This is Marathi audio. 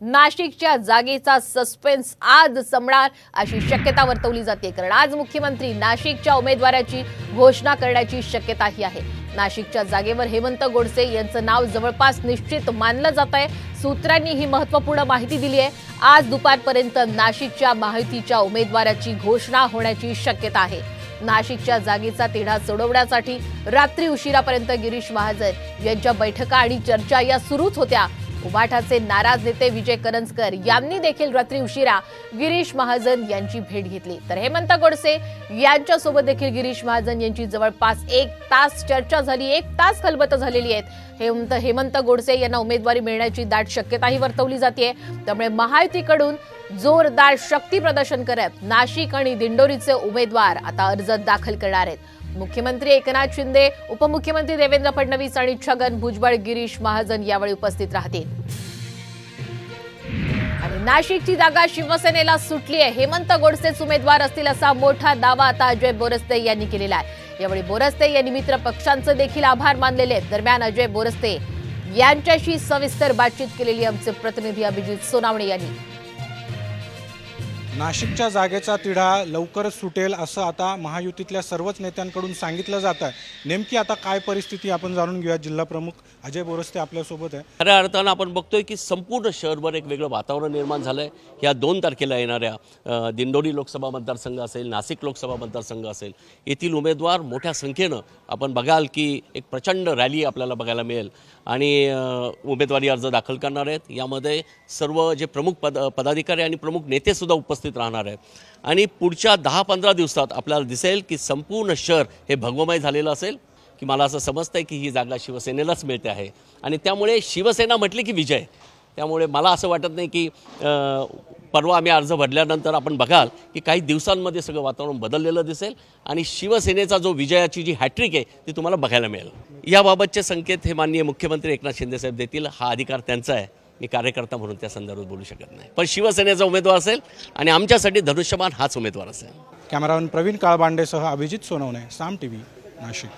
नाशिकच्या जागेचा सस्पेन्स आज संपणार अशी शक्यता वर्तवली जाते, कारण आज मुख्यमंत्री नाशिकच्या उमेदवाराची घोषणा करण्याची शक्यताही आहे। नाशिकच्या जागेवर हेमंत गोडसे यांचं नाव जवळपास निश्चित मानलं जात आहे। सूत्रांनी ही महत्त्वपूर्ण माहिती दिली आहे। आज दुपारपर्यंत नाशिकच्या महायुतीच्या उमेदवाराची घोषणा होण्याची शक्यता आहे। नाशिकच्या जागेचा तिढा सोडवण्यासाठी रात्री उशिरापर्यंत गिरीश महाजन यांच्या बैठका आणि चर्चा या सुरूच होत्या। उबाठाचे नाराज नेते विजय करंजकर यांनी देखील रात्री उशिरा गिरीश महाजन यांची भेट घेतली, तर हेमंत गोडसे यांच्या सोबत देखील गिरीश महाजन यांची जवळपास 1 तास चर्चा झाली। 1 तास खलबतं झालेली आहेत। हेमंत गोडसे यांना उमेदवारी मिळण्याची दाट शक्यताही वर्तवली जाते। त्यामुळे महायुतीकडून जोरदार शक्ती प्रदर्शन करत नाशिक आणि दिंडोरीचे उमेदवार आता अर्ज दाखल करणार आहेत। मुख्यमंत्री एकनाथ शिंदे, उपमुख्यमंत्री देवेंद्र फडणवीस आणि छगन भुजबळ, गिरीश महाजन यावेळी उपस्थित राहतील। आणि नाशिकची जागा शिवसेनेला सुटली आहे। हेमंत गोडसेच उमेदवार असतील असा मोठा दावा आता अजय बोरस्ते यांनी केलेला आहे। यावेळी बोरस्ते यांनी मित्र पक्षांचे देखील आभार मानलेले आहेत। दरम्यान अजय बोरस्ते यांच्याशी सविस्तर बातचीत केलेली आमचे प्रतिनिधी अभिजित सोनावणे यांनी। नाशिकच्या जागेचा तिढा लवकरच सुटेल असं आता महायुतीतल्या सर्वच नेत्यांकडून सांगितलं जात आहे। नेमकी आता काय परिस्थिती आपण जाणून घेऊया। जिल्हा प्रमुख अजय बोरस्ते आपल्यासोबत आहे। खऱ्या अर्थानं आपण बघतोय की संपूर्ण शहरभर एक वेगळं वातावरण निर्माण झालंय। ह्या 2 तारखेला येणाऱ्या दिंडोरी लोकसभा मतदारसंघ असेल, नाशिक लोकसभा मतदारसंघ असेल, येथील उमेदवार मोठ्या संख्येनं आपण बघाल की एक प्रचंड रॅली आपल्याला बघायला मिळेल आणि उमेदवारी अर्ज दाखल करणार आहेत। यामध्ये सर्व जे प्रमुख पदाधिकारी आणि प्रमुख नेते सुद्धा उपस्थित राहणार आहेत आणि पुढच्या 10-15 दिवसात आपल्याला दिसेल की संपूर्ण शहर हे भगवमय झालेलं असेल। की मला असं समजतंय की ही जागा शिवसेनेलाच मिळते आहे आणि त्यामुळे शिवसेना म्हटली की विजय। त्यामुळे मला असं वाटत नाही की परवा आम्ही अर्ज भरल्यानंतर आपण बघाल की काही दिवसांमध्ये सगळं वातावरण बदललेलं दिसेल आणि शिवसेनेचा जो विजयाची जी हॅट्रिक आहे ती तुम्हाला बघायला मिळेल। याबाबतचे संकेत हे माननीय मुख्यमंत्री एकनाथ शिंदे साहेब देतील। हा अधिकार त्यांचा आहे। मी कार्यकर्ता म्हणून त्या संदर्भात बोलू शकत नाही, पण शिवसेनेचा उमेदवार असेल आणि आमच्यासाठी धनुष्यबाण हाच उमेदवार असेल। कॅमेरामन प्रवीण काळबांडेसह अभिजित सोनवणे, साम टीव्ही, नाशिक।